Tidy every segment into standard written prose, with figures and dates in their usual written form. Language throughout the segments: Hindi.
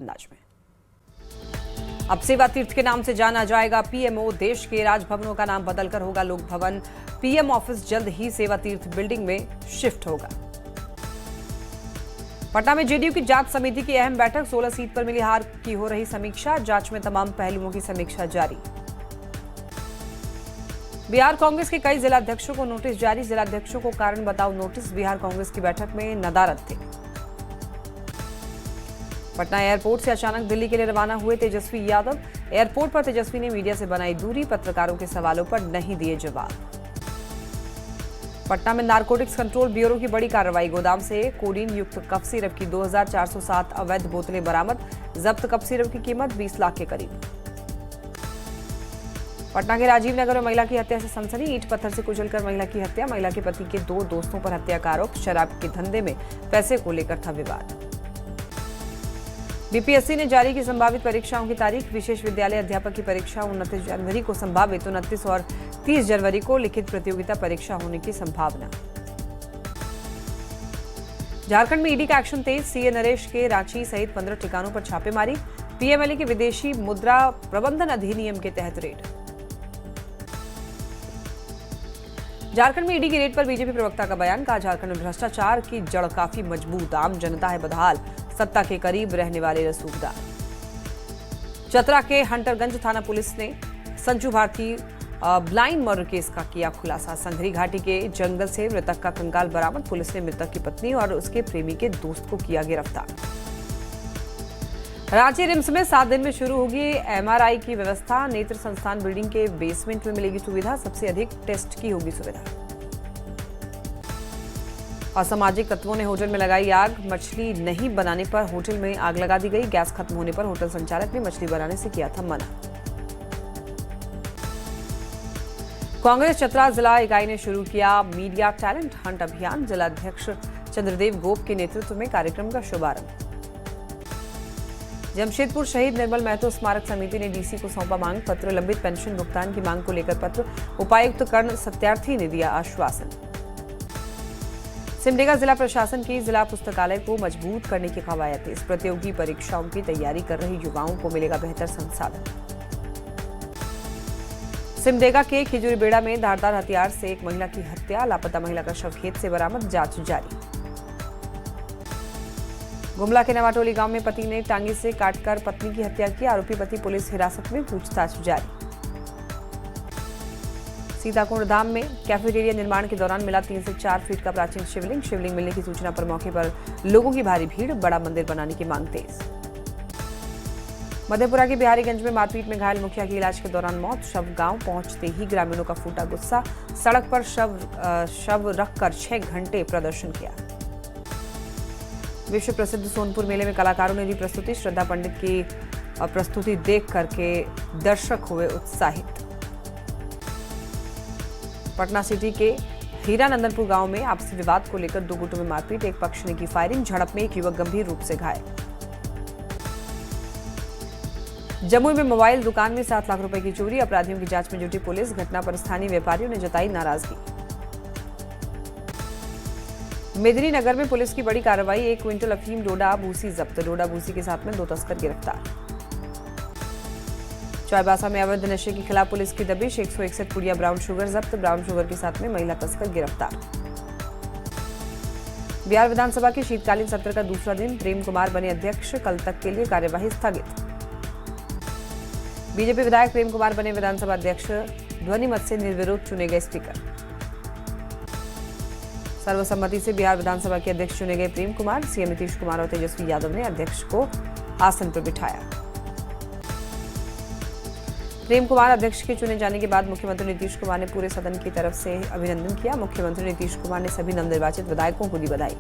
अंदाज में। अब सेवा तीर्थ के नाम से जाना जाएगा पीएमओ। देश के राजभवनों का नाम बदलकर होगा लोक भवन। पीएम ऑफिस जल्द ही सेवा तीर्थ बिल्डिंग में शिफ्ट होगा। पटना में जेडीयू की जांच समिति की अहम बैठक। 16 सीट पर मिली हार की हो रही समीक्षा। जांच में तमाम पहलुओं की समीक्षा जारी। बिहार कांग्रेस के कई जिलाध्यक्षों को नोटिस जारी। जिलाध्यक्षों को कारण बताओ नोटिस। बिहार कांग्रेस की बैठक में नदारद थे। पटना एयरपोर्ट से अचानक दिल्ली के लिए रवाना हुए तेजस्वी यादव। एयरपोर्ट पर तेजस्वी ने मीडिया से बनाई दूरी। पत्रकारों के सवालों पर नहीं दिए जवाब। पटना में नारकोटिक्स कंट्रोल ब्यूरो की बड़ी कार्रवाई। गोदाम से कोडीन युक्त कफ सिरप की 2407 अवैध बोतलें बरामद। जब्त कफ सिरप की कीमत 20 लाख के करीब। पटना के राजीव नगर में महिला की हत्या से सनसनी। ईंट पत्थर से कुचलकर महिला की हत्या। महिला के पति के 2 दोस्तों पर हत्या का आरोप। शराब के धंधे में पैसे को लेकर था विवाद। बीपीएससी ने जारी की संभावित परीक्षाओं की तारीख। विशेष विद्यालय अध्यापक की परीक्षा 29 जनवरी को संभावित, 29 और 30 जनवरी को लिखित प्रतियोगिता परीक्षा होने की संभावना। झारखंड में ईडी का एक्शन तेज। सीए नरेश के रांची सहित 15 ठिकानों पर छापेमारी। पीएमएलए के विदेशी मुद्रा प्रबंधन अधिनियम के तहत रेड। झारखंड में ईडी की रेड पर बीजेपी प्रवक्ता का बयान। कहा झारखंड में भ्रष्टाचार की जड़ काफी मजबूत। आम जनता है बदहाल। सत्ता के करीब रहने वाले रसूखदार। चतरा के हंटरगंज थाना पुलिस ने Sanju Bharti blind murder case का किया खुलासा। संघरी घाटी के जंगल से मृतक का कंकाल बरामद। पुलिस ने मृतक की पत्नी और उसके प्रेमी के दोस्त को किया गिरफ्तार। रांची रिम्स में 7 दिन में शुरू होगी एमआरआई की व्यवस्था। नेत्र संस्थान बिल्डिंग के बेसमेंट में मिलेगी सुविधा। सबसे अधिक टेस्ट की होगी सुविधा। असामाजिक तत्वों ने होटल में लगाई आग। मछली नहीं बनाने पर होटल में आग लगा दी गई। गैस खत्म होने पर होटल संचालक ने मछली बनाने से किया था मना। कांग्रेस चतरा जिला इकाई ने शुरू किया मीडिया टैलेंट हंट अभियान। जिलाध्यक्ष चंद्रदेव गोप के नेतृत्व में कार्यक्रम का शुभारंभ। जमशेदपुर शहीद निर्मल महतो स्मारक समिति ने डीसी को सौंपा मांग पत्र। लंबित पेंशन भुगतान की मांग को लेकर पत्र। उपायुक्त कर्ण सत्यार्थी ने दिया आश्वासन। सिमडेगा जिला प्रशासन की जिला पुस्तकालय को मजबूत करने की कवायद। इस प्रतियोगी परीक्षाओं की तैयारी कर रहे युवाओं को मिलेगा बेहतर संसाधन। सिमडेगा के खिजूरीबेड़ा में धारदार हथियार से एक महिला की हत्या। लापता महिला का शव खेत से बरामद। जांच जारी। गुमला के नवाटोली गांव में पति ने टांगी से काटकर पत्नी की हत्या की। आरोपी पति पुलिस हिरासत में, पूछताछ जारी। सीताकुंड धाम में कैफेटेरिया निर्माण के दौरान मिला 3 से 4 फीट का प्राचीन शिवलिंग। शिवलिंग मिलने की सूचना पर मौके पर लोगों की भारी भीड़। बड़ा मंदिर बनाने की मांग तेज। मधेपुरा के बिहारीगंज में मारपीट में घायल मुखिया की इलाज के दौरान मौत। शव गांव पहुंचते ही ग्रामीणों का फूटा गुस्सा। सड़क पर शव रखकर 6 घंटे प्रदर्शन किया। विश्व प्रसिद्ध सोनपुर मेले में कलाकारों ने दी प्रस्तुति। श्रद्धा पंडित की प्रस्तुति देख करके दर्शक हुए उत्साहित। पटना सिटी के हीरानंदनपुर गांव में आपसी विवाद को लेकर 2 गुटों में मारपीट। एक पक्ष ने की फायरिंग। झड़प में एक युवक गंभीर रूप से घायल। जमुई में मोबाइल दुकान में 7 लाख रुपए की चोरी। अपराधियों की जांच में जुटी पुलिस। घटना पर स्थानीय व्यापारियों ने जताई नाराजगी। मेदिनीनगर में पुलिस की बड़ी कार्रवाई। 1 क्विंटल अफीम डोडा भूसी जब्त। डोडा भूसी के साथ में 2 तस्कर गिरफ्तार। चाईबासा में अवैध नशे के खिलाफ पुलिस की दबिश। 161 पुड़िया ब्राउन शुगर जब्त। ब्राउन शुगर के साथ में महिला तस्कर गिरफ्तार। बिहार विधानसभा के शीतकालीन सत्र का दूसरा दिन। प्रेम कुमार बने अध्यक्ष। कल तक के लिए कार्यवाही स्थगित। बीजेपी विधायक प्रेम कुमार बने विधानसभा अध्यक्ष। ध्वनि मत से निर्विरोध चुने गए स्पीकर। सर्वसम्मति से बिहार विधानसभा के अध्यक्ष चुने गए प्रेम कुमार। सीएम नीतीश कुमार और तेजस्वी यादव ने अध्यक्ष को आसन पर बिठाया। प्रेम कुमार अध्यक्ष के चुने जाने के बाद मुख्यमंत्री नीतीश कुमार ने पूरे सदन की तरफ से अभिनंदन किया। मुख्यमंत्री नीतीश कुमार ने सभी नवनिर्वाचित विधायकों को दी बधाई।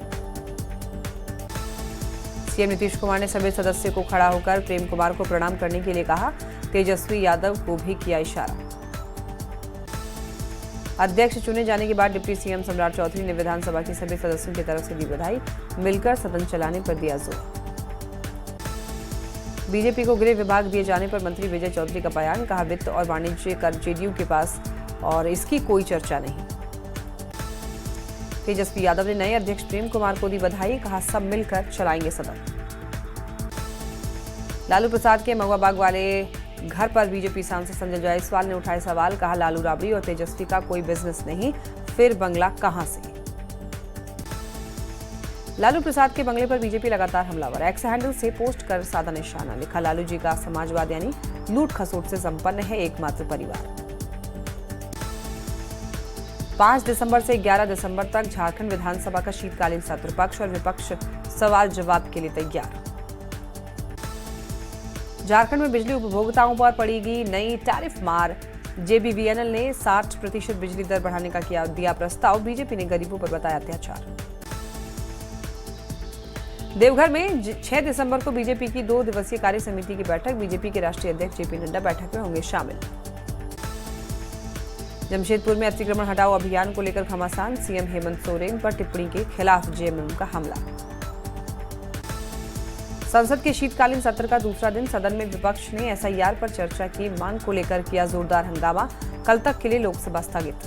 सीएम नीतीश कुमार ने सभी सदस्यों को खड़ा होकर प्रेम कुमार को प्रणाम करने के लिए कहा। तेजस्वी यादव को भी किया इशारा। अध्यक्ष चुने जाने के बाद डिप्टी सीएम सम्राट चौधरी ने विधानसभा के सभी सदस्यों की तरफ से दी बधाई। मिलकर सदन चलाने पर दिया जोर। बीजेपी को गृह विभाग दिए जाने पर मंत्री विजय चौधरी का बयान। कहा वित्त और वाणिज्य कर जेडीयू के पास और इसकी कोई चर्चा नहीं। तेजस्वी यादव ने नए अध्यक्ष प्रेम कुमार को दी बधाई। कहा सब मिलकर चलाएंगे सदन। लालू प्रसाद के महुआ बाग वाले घर पर बीजेपी सांसद संजय जायसवाल ने उठाए सवाल, कहा लालू राबड़ी और तेजस्वी का कोई बिजनेस नहीं, फिर बंगला कहां से। लालू प्रसाद के बंगले पर बीजेपी लगातार हमलावर, एक्स हैंडल से पोस्ट कर साधा निशाना, लिखा लालू जी का समाजवाद यानी लूट खसोट से संपन्न है एकमात्र परिवार। 5 दिसंबर से 11 दिसंबर तक झारखंड विधानसभा का शीतकालीन सत्र, पक्ष और विपक्ष सवाल जवाब के लिए तैयार। झारखंड में बिजली उपभोक्ताओं पर पड़ेगी नई टैरिफ मार, जेबीवीएनएल ने 60% बिजली दर बढ़ाने का दिया प्रस्ताव, बीजेपी ने गरीबों पर बताया अत्याचार। देवघर में 6 दिसंबर को बीजेपी की 2 दिवसीय कार्य समिति की बैठक, बीजेपी के राष्ट्रीय अध्यक्ष जेपी नड्डा बैठक में होंगे शामिल। जमशेदपुर में अतिक्रमण हटाओ अभियान को लेकर घमासान, सीएम हेमंत सोरेन पर टिप्पणी के खिलाफ जेएमएम का हमला। संसद के शीतकालीन सत्र का दूसरा दिन, सदन में विपक्ष ने एसआईआर पर चर्चा की मांग को लेकर किया जोरदार हंगामा, कल तक के लिए लोकसभा स्थगित।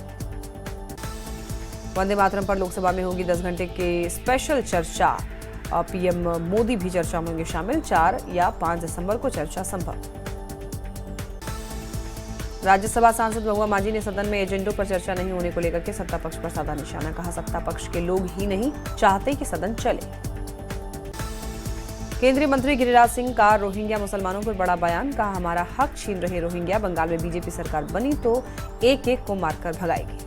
वंदे मातरम पर लोकसभा में होगी 10 घंटे की स्पेशल चर्चा, पीएम मोदी भी चर्चा में होंगे शामिल, 4 या 5 दिसंबर को चर्चा संभव। राज्यसभा सांसद महुआ मांझी ने सदन में एजेंडों पर चर्चा नहीं होने को लेकर के सत्ता पक्ष पर साधा निशाना, कहा सत्ता पक्ष के लोग ही नहीं चाहते कि सदन चले। केंद्रीय मंत्री गिरिराज सिंह का रोहिंग्या मुसलमानों पर बड़ा बयान, कहा हमारा हक छीन रहे रोहिंग्या, बंगाल में बीजेपी सरकार बनी तो एक-एक को मारकर भगाएगी।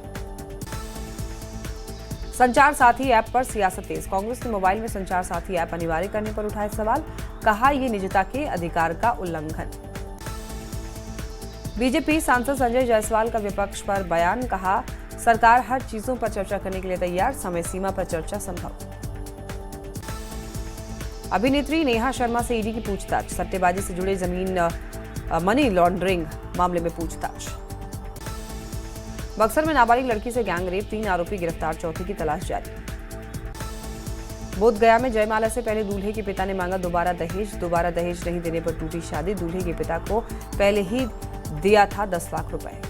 संचार साथी ऐप पर सियासत तेज, कांग्रेस ने मोबाइल में संचार साथी ऐप अनिवार्य करने पर उठाए सवाल, कहा यह निजता के अधिकार का उल्लंघन। बीजेपी सांसद संजय जायसवाल का विपक्ष पर बयान, कहा सरकार हर चीजों पर चर्चा करने के लिए तैयार, समय सीमा पर चर्चा संभव। अभिनेत्री नेहा शर्मा से ईडी की पूछताछ, सट्टेबाजी से जुड़े जमीन मनी लॉन्ड्रिंग मामले में पूछताछ। बक्सर में नाबालिग लड़की से गैंगरेप, 3 आरोपी गिरफ्तार, चौथे की तलाश जारी। बोधगया में जयमाला से पहले दूल्हे के पिता ने मांगा दोबारा दहेज नहीं देने पर टूटी शादी, दूल्हे के पिता को पहले ही दिया था 10 लाख रुपए।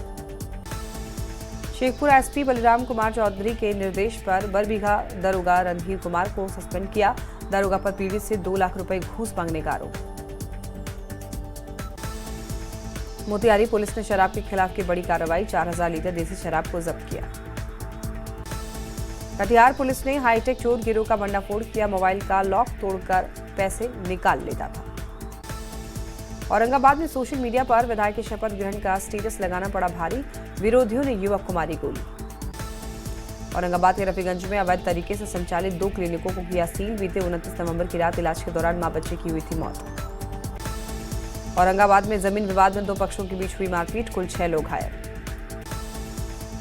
शेखपुरा एसपी बलराम कुमार चौधरी के निर्देश पर बरबीघा दरोगा रणधीर कुमार को सस्पेंड किया, दरोगा पर पीड़ित से 2 लाख रुपए घूस मांगने का आरोप। मोतिहारी पुलिस ने शराब के खिलाफ की बड़ी कार्रवाई, 4000 लीटर देसी शराब को जब्त किया। कटिहार पुलिस ने हाईटेक चोर गिरोह का भंडाफोड़ किया, मोबाइल का लॉक तोड़कर पैसे निकाल लेता था। औरंगाबाद में सोशल मीडिया पर विधायक के शपथ ग्रहण का स्टेटस लगाना पड़ा भारी, विरोधियों ने युवक को मारी गोली। औरंगाबाद के रफीगंज में अवैध तरीके से संचालित 2 क्लिनिकों को किया सील, बीते 29 नवंबर की रात इलाज के दौरान मां बच्चे की हुई थी मौत। औरंगाबाद में जमीन विवाद में 2 पक्षों के बीच हुई मारपीट, कुल 6 लोग घायल।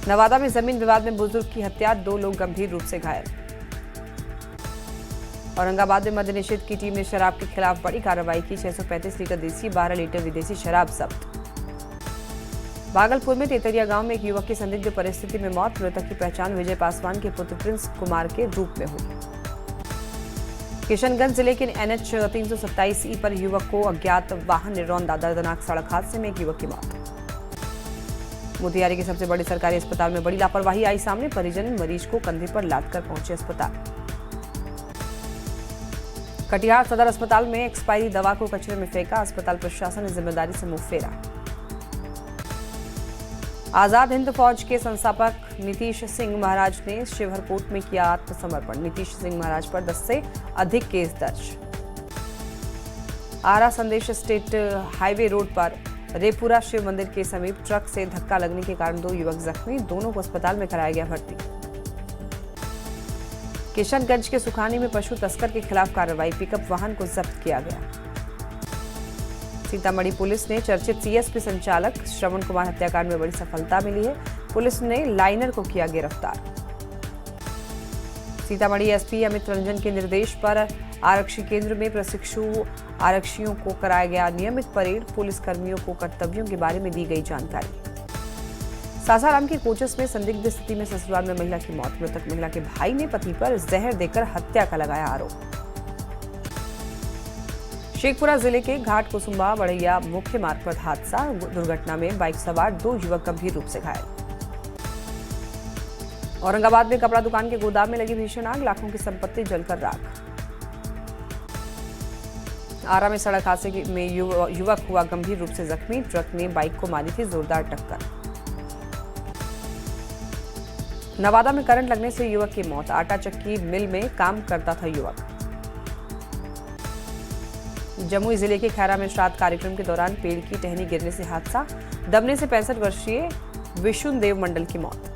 नवादा में जमीन विवाद में बुजुर्ग की हत्या, 2 लोग गंभीर रूप से घायल। औरंगाबाद में मद्य निषेध की टीम ने शराब के खिलाफ बड़ी कार्रवाई की, 635 लीटर देसी, 12 लीटर विदेशी शराब जब्त। भागलपुर में तेतरिया गांव में एक युवक की संदिग्ध परिस्थिति में मौत, मृतक की पहचान विजय पासवान के पुत्र प्रिंस कुमार के रूप में हुई। किशनगंज जिले के NH 327E पर युवक को अज्ञात वाहन ने रौंदा, दर्दनाक सड़क हादसे में एक युवक की मौत। मोतिहारी के सबसे बड़े सरकारी अस्पताल में बड़ी लापरवाही आई सामने, परिजन मरीज को कंधे पर लादकर पहुंचे अस्पताल। कटिहार सदर अस्पताल में एक्सपायरी दवा को कचरे में फेंका, अस्पताल प्रशासन ने जिम्मेदारी से मुंह फेरा। आजाद हिंद फौज के संस्थापक नीतीश सिंह महाराज ने शिवहरकोट में किया आत्मसमर्पण, नीतीश सिंह महाराज पर 10 से अधिक केस दर्ज। आरा संदेश स्टेट हाईवे रोड पर रेपुरा शिव मंदिर के समीप ट्रक से धक्का लगने के कारण 2 युवक जख्मी, दोनों को अस्पताल में कराया गया भर्ती। किशनगंज के सुखानी में पशु तस्कर के खिलाफ कार्रवाई, पिकअप वाहन को जब्त किया गया। सीतामढ़ी पुलिस ने चर्चित सीएसपी संचालक श्रवण कुमार हत्याकांड में बड़ी सफलता मिली है, पुलिस ने लाइनर को किया गिरफ्तार। सीतामढ़ी एसपी अमित रंजन के निर्देश पर आरक्षी केंद्र में प्रशिक्षु आरक्षियों को कराया गया नियमित परेड, पुलिस कर्मियों को कर्तव्यों के बारे में दी गई जानकारी। सासाराम के कोचस में संदिग्ध स्थिति में ससुराल में महिला की मौत, मृतक महिला के भाई ने पति पर जहर देकर हत्या का लगाया आरोप। शेखपुरा जिले के घाट कुसुम्बा बड़ैया मुख्य मार्ग पर हादसा, दुर्घटना में बाइक सवार 2 युवक गंभीर रूप से घायल। औरंगाबाद में कपड़ा दुकान के गोदाम में लगी भीषण आग, लाखों की संपत्ति जलकर राख। आरा में सड़क हादसे में युवक हुआ गंभीर रूप से जख्मी। ट्रक ने बाइक को मारी थी जोरदार टक्कर। नवादा में करंट लगने से युवक की मौत। आटा चक्की मिल में काम करता था युवक। जमुई जिले के खैरा में श्राद्ध कार्यक्रम के दौरान पेड़ की टहनी गिरने से हादसा। दबने से 65 वर्षीय विशुन देव मंडल की मौत।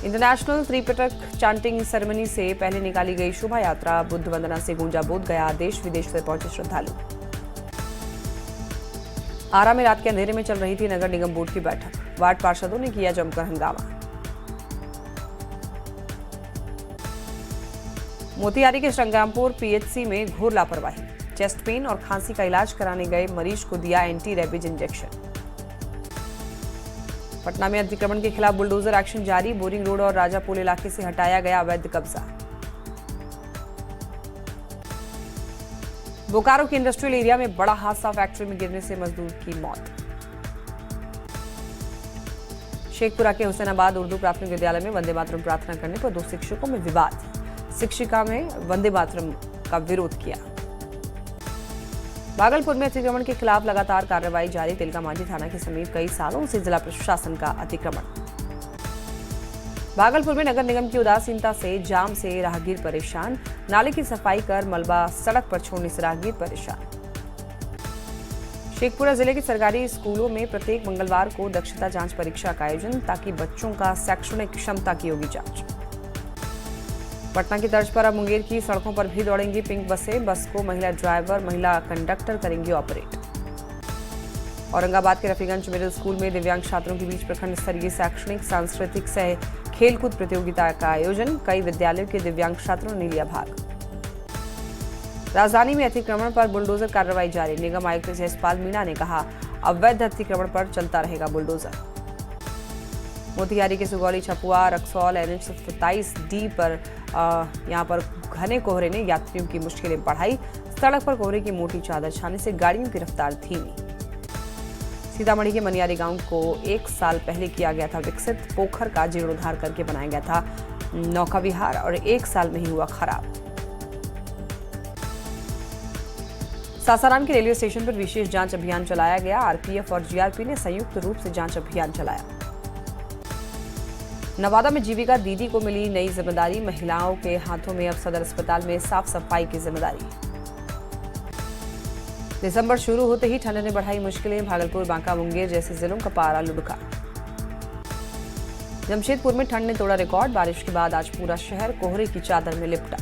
इंटरनेशनल त्रिपिटक चांटिंग सेरेमनी से पहले निकाली गई शोभा यात्रा। बुद्ध वंदना से गूंजा बोध गया। देश विदेश से पहुंचे श्रद्धालु। आरा में रात के अंधेरे में चल रही थी नगर निगम बोर्ड की बैठक। वार्ड पार्षदों ने किया जमकर हंगामा। मोतिहारी के श्रंगामपुर पीएचसी में घोर लापरवाही। चेस्ट पेन और खांसी का इलाज कराने गए मरीज को दिया एंटी रेबीज इंजेक्शन। पटना में अतिक्रमण के खिलाफ बुलडोजर एक्शन जारी। बोरिंग रोड और राजापुल इलाके से हटाया गया अवैध कब्जा। बोकारो के इंडस्ट्रियल एरिया में बड़ा हादसा। फैक्ट्री में गिरने से मजदूर की मौत। शेखपुरा के हुसैनाबाद उर्दू प्राथमिक विद्यालय में वंदे मातरम प्रार्थना करने पर 2 शिक्षकों में विवाद। शिक्षिका में वंदे मातरम का विरोध किया। भागलपुर में अतिक्रमण के खिलाफ लगातार कार्रवाई जारी। तिलका मांझी थाना के समीप कई सालों से जिला प्रशासन का अतिक्रमण। भागलपुर में नगर निगम की उदासीनता से जाम से राहगीर परेशान। नाले की सफाई कर मलबा सड़क पर छोड़ने से राहगीर परेशान। शेखपुरा जिले के सरकारी स्कूलों में प्रत्येक मंगलवार को दक्षता जांच परीक्षा का आयोजन ताकि बच्चों का शैक्षणिक क्षमता की होगी जांच। पटना की तर्ज पर अब मुंगेर की सड़कों पर भी दौड़ेंगी पिंक बसें। बस को महिला ड्राइवर महिला कंडक्टर करेंगी ऑपरेट। औरंगाबाद के रफीगंज मिडिल स्कूल में दिव्यांग छात्रों के बीच प्रखंड स्तरीय शैक्षणिक सांस्कृतिक सह खेलकूद प्रतियोगिता का आयोजन। कई विद्यालयों के दिव्यांग छात्रों ने लिया भाग। राजधानी में अतिक्रमण पर बुलडोजर कार्रवाई जारी। निगम आयुक्त जयसपाल मीणा ने कहा, अवैध अतिक्रमण पर चलता रहेगा बुलडोजर। मोतिहारी के सुगौली छपुआ रक्सौल NH 27D पर यहां पर घने कोहरे ने यात्रियों की मुश्किलें बढ़ाई। सड़क पर कोहरे की मोटी चादर छाने से गाड़ियों की रफ्तार धीमी। सीतामढ़ी के मनियारी गांव को 1 साल पहले किया गया था विकसित। पोखर का जीर्णोद्धार करके बनाया गया था नौका विहार और 1 साल में ही हुआ खराब। सासाराम के रेलवे स्टेशन पर विशेष जांच अभियान चलाया गया। आरपीएफ और जीआरपी ने संयुक्त रूप से जांच अभियान चलाया। नवादा में जीविका दीदी को मिली नई जिम्मेदारी। महिलाओं के हाथों में अब सदर अस्पताल में साफ सफाई की जिम्मेदारी। दिसंबर शुरू होते ही ठंड ने बढ़ाई मुश्किलें। भागलपुर बांका मुंगेर जैसे जिलों का पारा लुढ़का। जमशेदपुर में ठंड ने तोड़ा रिकॉर्ड। बारिश के बाद आज पूरा शहर कोहरे की चादर में लिपटा।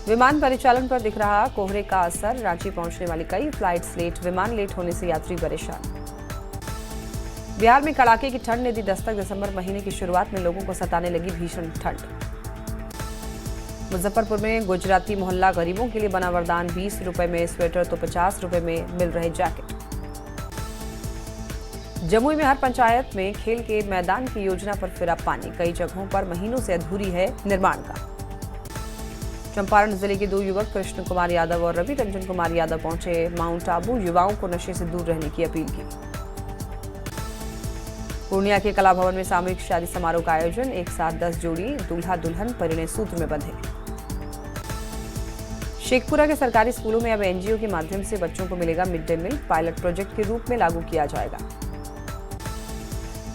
विमान परिचालन पर दिख रहा कोहरे का असर। रांची पहुंचने वाली कई फ्लाइट्स लेट। विमान लेट होने से यात्री परेशान। बिहार में कड़ाके की ठंड ने दी दस्तक। दिसंबर महीने की शुरुआत में लोगों को सताने लगी भीषण ठंड। मुजफ्फरपुर में गुजराती मोहल्ला गरीबों के लिए बना वरदान। 20 रुपए में स्वेटर तो 50 रुपए में मिल रहे जैकेट। जमुई में हर पंचायत में खेल के मैदान की योजना पर फिरा पानी। कई जगहों पर महीनों से अधूरी है निर्माण का। चंपारण जिले के 2 युवक कृष्ण कुमार यादव और रवि रंजन कुमार यादव पहुंचे माउंट आबू। युवाओं को नशे से दूर रहने की अपील की। पूर्णिया के कला भवन में सामूहिक शादी समारोह का आयोजन। एक साथ 10 जोड़ी दूल्हा दुल्हन परिणय सूत्र में बंधे। शेखपुरा के सरकारी स्कूलों में अब एनजीओ के माध्यम से बच्चों को मिलेगा mid day meal. Pilot project के रूप में लागू किया जाएगा।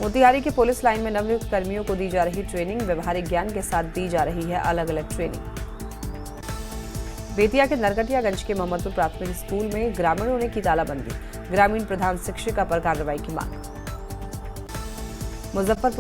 मोतिहारी के पुलिस लाइन में नवनियुक्त कर्मियों को दी जा रही ट्रेनिंग। व्यवहारिक ज्ञान के साथ दी जा रही है अलग अलग ट्रेनिंग। बेतिया के नरकटियागंज के मोहम्मदपुर प्राथमिक स्कूल में ग्रामीणों ने की तालाबंदी। ग्रामीण प्रधान शिक्षिका पर कार्रवाई की मांग। मुजफ्फरपुर